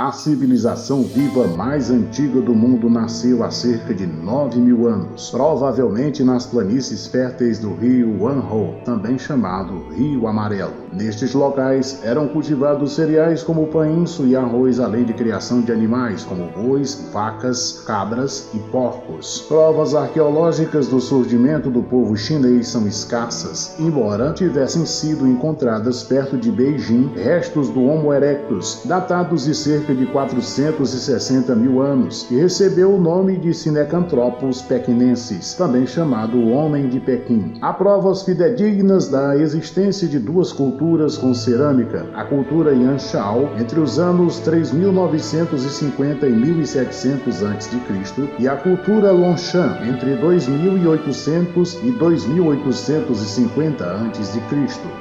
A civilização viva mais antiga do mundo nasceu há cerca de 9.000 anos, provavelmente nas planícies férteis do rio Wanho, também chamado Rio Amarelo. Nestes locais eram cultivados cereais como painço e arroz, além de criação de animais como bois, vacas, cabras e porcos. Provas arqueológicas do surgimento do povo chinês são escassas, embora tivessem sido encontradas perto de Beijing restos do Homo erectus, datados de cerca de 460.000 anos, que recebeu o nome de Sinecanthropus pequinensis, também chamado Homem de Pequim. Há provas fidedignas da existência de duas culturas com cerâmica, a cultura Yanshao, entre os anos 3.950 e 1.700 a.C., e a cultura Longshan, entre 2.800 e 2.850 a.C.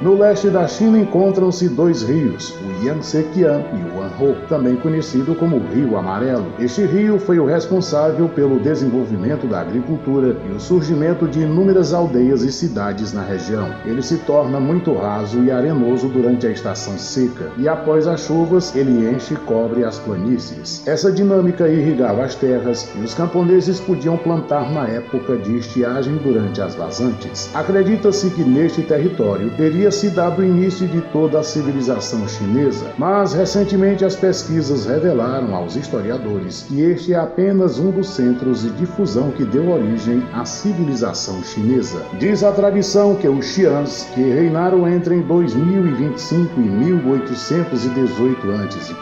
No leste da China encontram-se dois rios, o Yangtze-kiang e o Wanho, também conhecido como Rio Amarelo. Este rio foi o responsável pelo desenvolvimento da agricultura e o surgimento de inúmeras aldeias e cidades na região. Ele se torna muito raso e arenoso durante a estação seca, e após as chuvas ele enche e cobre as planícies. Essa dinâmica irrigava as terras e os camponeses podiam plantar na época de estiagem durante as vazantes. Acredita-se que neste território teria se dado o início de toda a civilização chinesa, mas recentemente as pesquisas revelaram aos historiadores que este é apenas um dos centros de difusão que deu origem à civilização chinesa. Diz a tradição que os Xians, que reinaram entre 2025 e 1818 a.C.,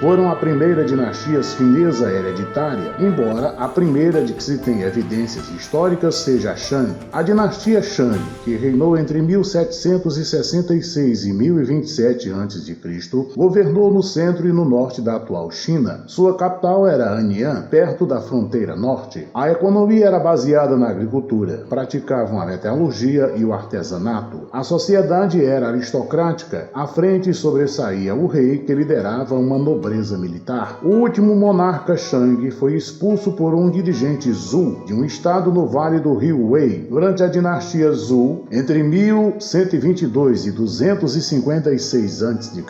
foram a primeira dinastia chinesa hereditária, embora a primeira de que se tem evidências históricas seja a Shang. A dinastia Shang, que reinou entre 1766 e 1027 a.C., governou no centro e no norte da atual China. Sua capital era Anyang, perto da fronteira norte. A economia era baseada na agricultura, praticavam a metalurgia e o artesanato. A sociedade era aristocrática, à frente sobressaía o rei, que liderava uma nobreza militar. O último monarca Shang foi expulso por um dirigente Zhou, de um estado no vale do rio Wei. Durante a dinastia Zhou, entre 1122 e 256 a.C.,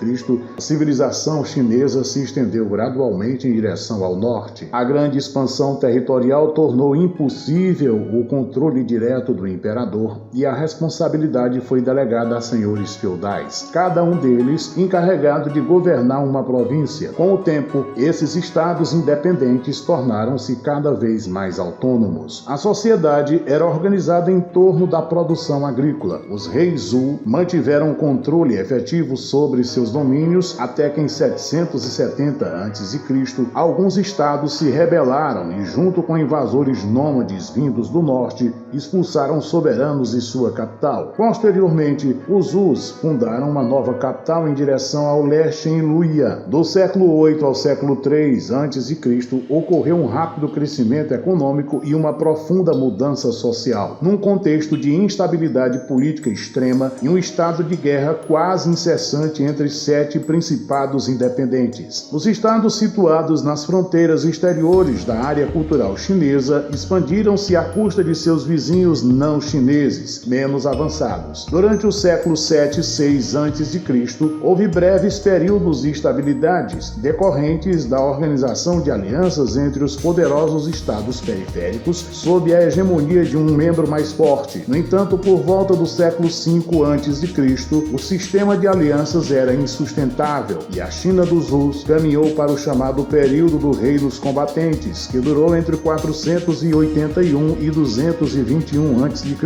a civilização chinesa se estendeu gradualmente em direção ao norte. A grande expansão territorial tornou impossível o controle direto do imperador e a responsabilidade foi delegada a senhores feudais, cada um deles encarregado de governar uma província. Com o tempo, esses estados independentes tornaram-se cada vez mais autônomos. A sociedade era organizada em torno da produção agrícola. Os reis Zhou mantiveram controle efetivo sobre seus domínios até que em 770 a.C., alguns estados se rebelaram e, junto com invasores nômades vindos do norte, expulsaram soberanos de sua capital. Posteriormente, os Zhous fundaram uma nova capital em direção ao leste em Luoyang. Do século 8 ao século 3 a.C., ocorreu um rápido crescimento econômico e uma profunda mudança social, num contexto de instabilidade política extrema e um estado de guerra quase incessante entre 7 principados independentes. Os estados situados nas fronteiras exteriores da área cultural chinesa expandiram-se à custa de seus vizinhos não chineses, menos avançados. Durante o século 7 e 6 a.C., houve breves períodos de estabilidades decorrentes da organização de alianças entre os poderosos estados periféricos sob a hegemonia de um membro mais forte. No entanto, por volta do século 5 a.C., o sistema de alianças era insustentável e a China dos Zhous caminhou para o chamado período do Rei dos Combatentes, que durou entre 481 e 221 a.C.,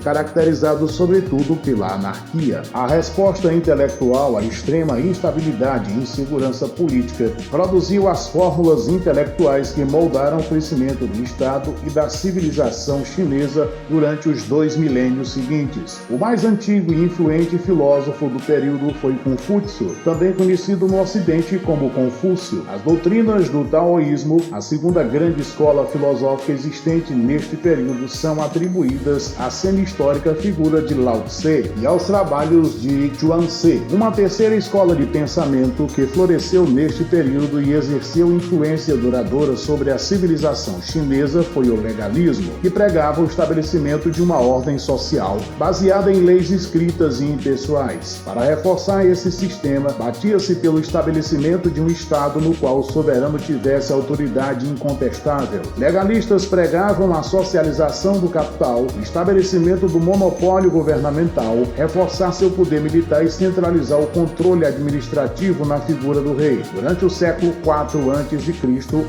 caracterizado sobretudo pela anarquia. A resposta intelectual à extrema instabilidade e insegurança política produziu as fórmulas intelectuais que moldaram o crescimento do Estado e da civilização chinesa durante os 2 milênios seguintes. O mais antigo e influente filósofo do período foi Confúcio, também conhecido no Ocidente como Confúcio. As doutrinas do taoísmo, a segunda grande escola filosófica existente neste período, são atribuídas à semi-histórica figura de Lao Tse e aos trabalhos de Chuang-Tze. Uma terceira escola de pensamento que floresceu neste período e exerceu influência duradoura sobre a civilização chinesa foi o legalismo, que pregava o estabelecimento de uma ordem social baseada em leis escritas e impessoais. Para reforçar esse sistema, batia-se pelo estabelecimento de um Estado no qual o soberano tivesse autoridade incontestável. Legalistas pregavam a socialização do capital, o estabelecimento do monopólio governamental, reforçar seu poder militar e centralizar o controle administrativo na figura do rei. Durante o século IV a.C.,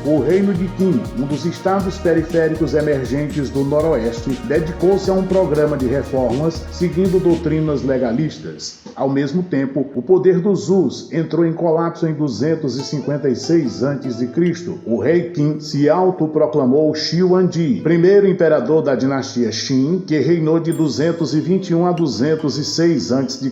o reino de Qin, um dos estados periféricos emergentes do Noroeste, dedicou-se a um programa de reformas seguindo doutrinas legalistas. Ao mesmo tempo, o poder dos Zhus entrou em colapso em 256 a.C. O rei Qin se autoproclamou Shi Huangdi, primeiro imperador da dinastia Qin, que reinou de 221 a 206 a.C.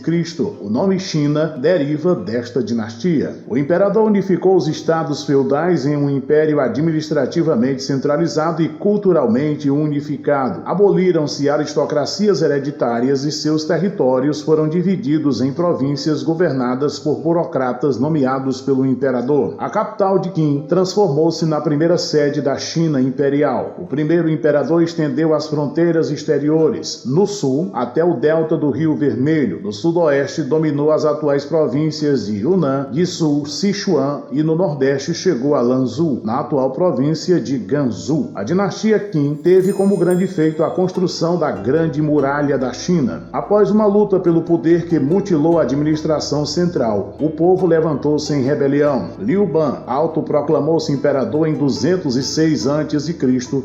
O nome China deriva desta dinastia. O imperador unificou os estados feudais em um império administrativamente centralizado e culturalmente unificado. Aboliram-se aristocracias hereditárias e seus territórios foram divididos em províncias governadas por burocratas nomeados pelo imperador. A capital de Qin transformou-se na primeira sede da China imperial. O primeiro imperador estendeu as fronteiras exteriores, no sul até o delta do Rio Vermelho, no sudoeste dominou as atuais províncias de Yunnan, Guizhou, Sichuan e no nordeste chegou a Lanzhou, na atual província de Gansu. A dinastia Qin teve como grande feito a construção da Grande Muralha da China. Após uma luta pelo poder que mutilou a administração central, o povo levantou-se em rebelião. Liu Ban autoproclamou-se imperador em 206 a.C.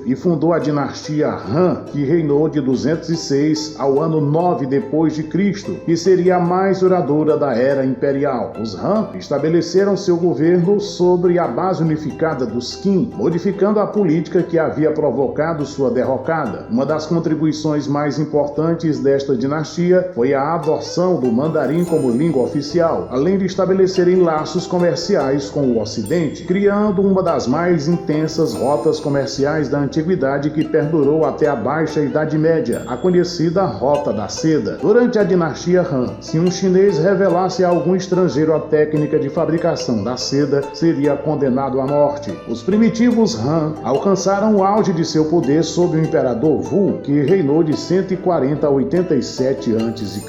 e fundou a dinastia Han, que reinou de 206 ao ano 9 depois de Cristo, que seria a mais duradoura da era imperial. Os Han estabeleceram seu governo sobre a base unificada dos Qin, modificando a política que havia provocado sua derrocada. Uma das contribuições mais importantes desta dinastia foi a adoção do mandarim como língua oficial, além de estabelecerem laços comerciais com o Ocidente, criando uma das mais intensas rotas comerciais da antiguidade que perdurou até a Baixa Idade Média, a conhecida Rota da Seda. Durante a dinastia Han, se um chinês revelasse a algum estrangeiro a técnica de fabricação da seda, seria condenado à morte. Os primitivos Han alcançaram o auge de seu poder sob o imperador Wu, que reinou de 140 a 87 a.C.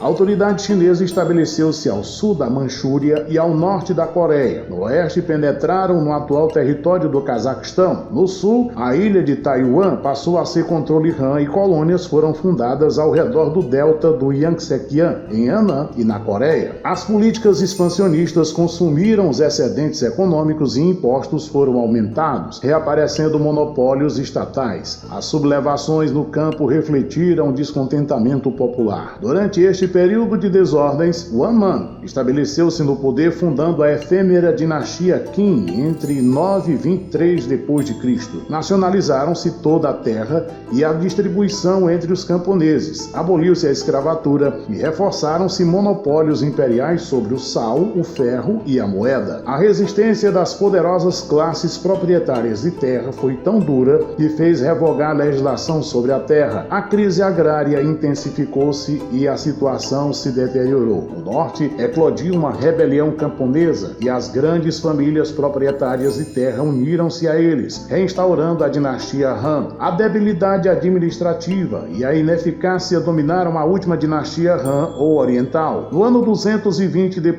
A autoridade chinesa estabeleceu-se ao sul da Manchúria e ao norte da Coreia. No oeste, penetraram no atual território do Cazaquistão. No sul, a ilha de Taiwan passou a ser controle Han e colônias foram fundadas ao redor do delta do Yangtze-Kiang, em Henan e na Coreia. As políticas expansionistas consumiram os excedentes econômicos e impostos foram aumentados, reaparecendo monopólios estatais. As sublevações no campo refletiram o descontentamento popular. Durante este período de desordens, Wan Man estabeleceu-se no poder fundando a efêmera dinastia Qin entre 9 e 23 d.C. Nacionalizaram-se toda a terra e a distribuição entre os camponeses. Aboliu-se a escravatura e reforçaram-se monopólios imperiais sobre o sal, o ferro e a moeda. A resistência das poderosas classes proprietárias de terra foi tão dura que fez revogar a legislação sobre a terra. A crise agrária intensificou-se e a situação se deteriorou. No norte, eclodiu uma rebelião camponesa e as grandes famílias proprietárias de terra uniram-se a eles, reinstaurando a dinastia Han. A debilidade administrativa e a ineficácia dominaram a última dinastia Han ou oriental. No ano 220 d.C.,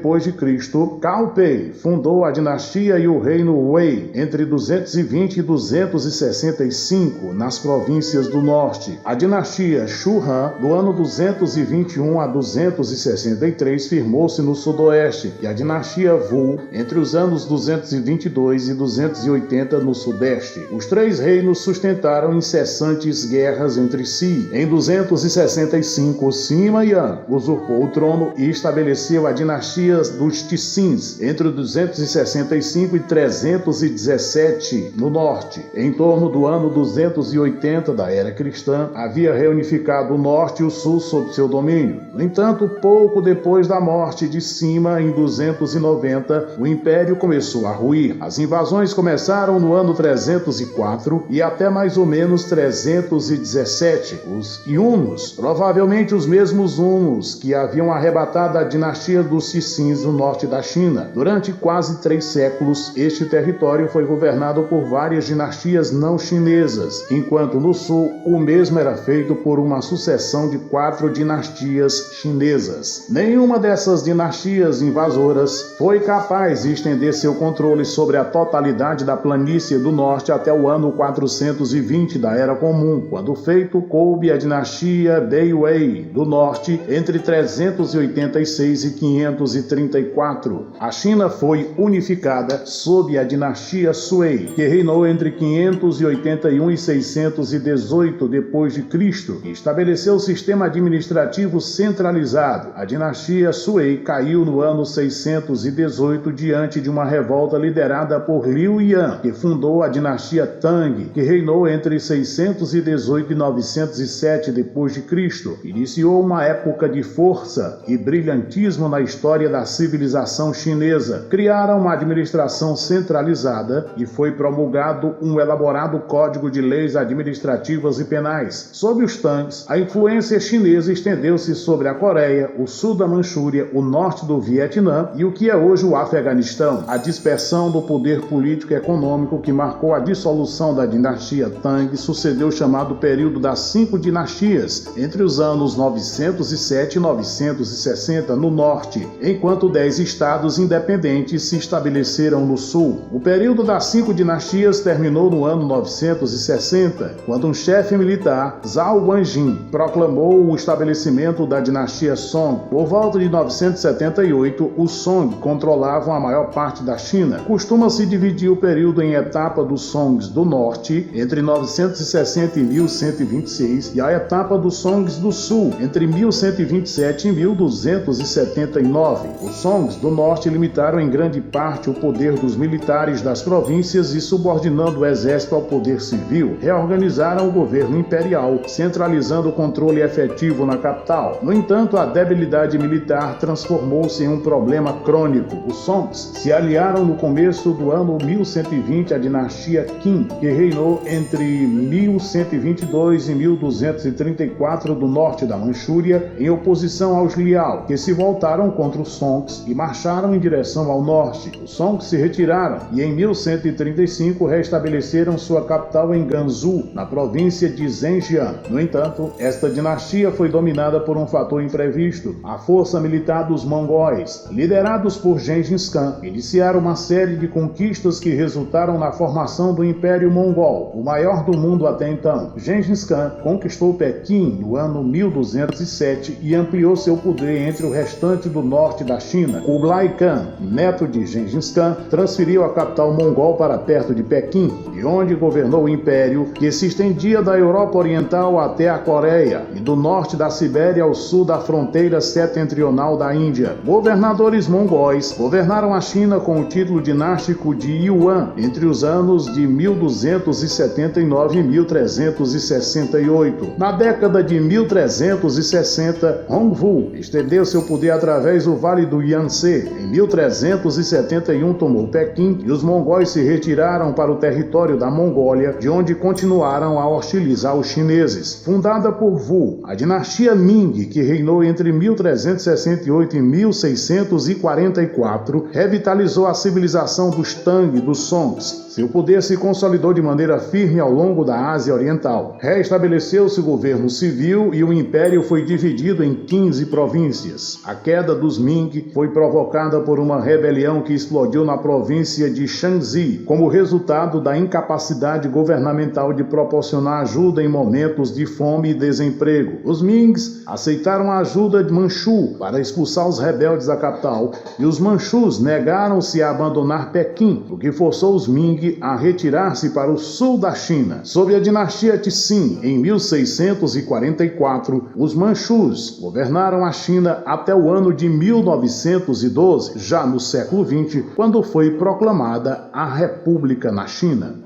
Cao Pi fundou a dinastia e o reino Wei entre 220 e 265 nas províncias do norte. A dinastia Shu Han, do ano 221 a 200 263 firmou-se no sudoeste e a dinastia Wu entre os anos 222 e 280 no sudeste. Os três reinos sustentaram incessantes guerras entre si. Em 265, Sima Yan usurpou o trono e estabeleceu a dinastia dos Tissins entre 265 e 317 no norte. Em torno do ano 280 da era cristã, havia reunificado o norte e o sul sob seu domínio. No entanto, pouco depois da morte de Sima, em 290, o império começou a ruir. As invasões começaram no ano 304 e até mais ou menos 317. Os Hunos, provavelmente os mesmos Hunos que haviam arrebatado a dinastia dos Tissins no norte da China. Durante quase 3 séculos, este território foi governado por várias dinastias não chinesas, enquanto no sul o mesmo era feito por uma sucessão de 4 dinastias chinesas. Nenhuma dessas dinastias invasoras foi capaz de estender seu controle sobre a totalidade da planície do norte até o ano 420 da Era Comum, quando o feito coube à dinastia Beiwei do norte entre 386 e 534. A China foi unificada sob a dinastia Sui, que reinou entre 581 e 618 depois de Cristo, e estabeleceu o sistema administrativo centralizado. A dinastia Sui caiu no ano 618 diante de uma revolta liderada por Liu Yan, que fundou a dinastia Tang, que reinou entre 618 e 907 depois de Cristo. Iniciou uma época de força e brilhantismo na história da civilização chinesa. Criaram uma administração centralizada e foi promulgado um elaborado código de leis administrativas e penais. Sob os Tangs, a influência chinesa estendeu-se sobre a Coreia, o sul da Manchúria, o norte do Vietnã e o que é hoje o Afeganistão. A dispersão do poder político e econômico que marcou a dissolução da dinastia Tang sucedeu o chamado período das 5 dinastias, entre os anos 907 e 960 no norte, enquanto 10 estados independentes se estabeleceram no sul. O período das 5 dinastias terminou no ano 960, quando um chefe militar, Zhao Guanjin, proclamou o estabelecimento da dinastia Song. Por volta de 978, os Song controlavam a maior parte da China. Costuma-se dividir o período em etapa dos Songs do norte, entre 960 e 1126, e a etapa dos Songs do sul, entre 1127 e 1279. Os Songs do norte limitaram em grande parte o poder dos militares das províncias e, subordinando o exército ao poder civil, reorganizaram o governo imperial, centralizando o controle efetivo na capital. No entanto, a debilidade militar transformou-se em um problema crônico. Os Songs se aliaram no começo do ano 1120 à dinastia Qin, que reinou entre 1122 e 1234 do norte da Manchúria, em oposição aos Liao, que se voltaram contra os Songs e marcharam em direção ao norte. Os Songs se retiraram e em 1135 restabeleceram sua capital em Gansu, na província de Zhenjiang. No entanto, esta dinastia foi dominada por um fator imprevisto. A força militar dos mongóis, liderados por Gengis Khan, iniciaram uma série de conquistas que resultaram na formação do Império Mongol, o maior do mundo até então. Gengis Khan conquistou Pequim no ano 1207 e ampliou seu poder entre o restante do norte da China. Kublai Khan, neto de Gengis Khan, transferiu a capital mongol para perto de Pequim, de onde governou o império, que se estendia da Europa Oriental até a Coreia e do norte da Sibéria ao sul da fronteira setentrional da Índia. Governadores mongóis governaram a China com o título dinástico de Yuan entre os anos de 1279 e 1368. Na década de 1360, Hongwu estendeu seu poder através do Vale do Yangtze. Em 1371 tomou Pequim e os mongóis se retiraram para o território da Mongólia, de onde continuaram a hostilizar os chineses. Fundada por Wu, a dinastia Ming, que reinou entre 1368 e 1644, revitalizou a civilização dos Tang e dos Songs. Seu poder se consolidou de maneira firme ao longo da Ásia Oriental. Restabeleceu-se o governo civil e o império foi dividido em 15 províncias. A queda dos Ming foi provocada por uma rebelião que explodiu na província de Shanxi, como resultado da incapacidade governamental de proporcionar ajuda em momentos de fome e desemprego. Os Mings aceitaram a ajuda ajuda de Manchu para expulsar os rebeldes da capital, e os manchus negaram-se a abandonar Pequim, o que forçou os Ming a retirar-se para o sul da China. Sob a dinastia Cixin, em 1644, os manchus governaram a China até o ano de 1912, já no século XX, quando foi proclamada a República na China.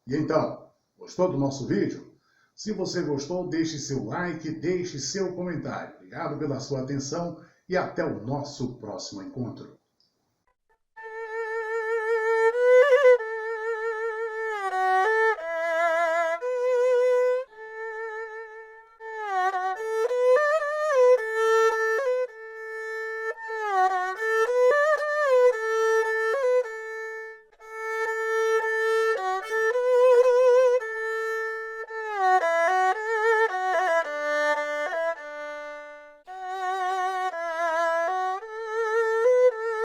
E então, gostou do nosso vídeo? Se você gostou, deixe seu like, deixe seu comentário. Obrigado pela sua atenção e até o nosso próximo encontro.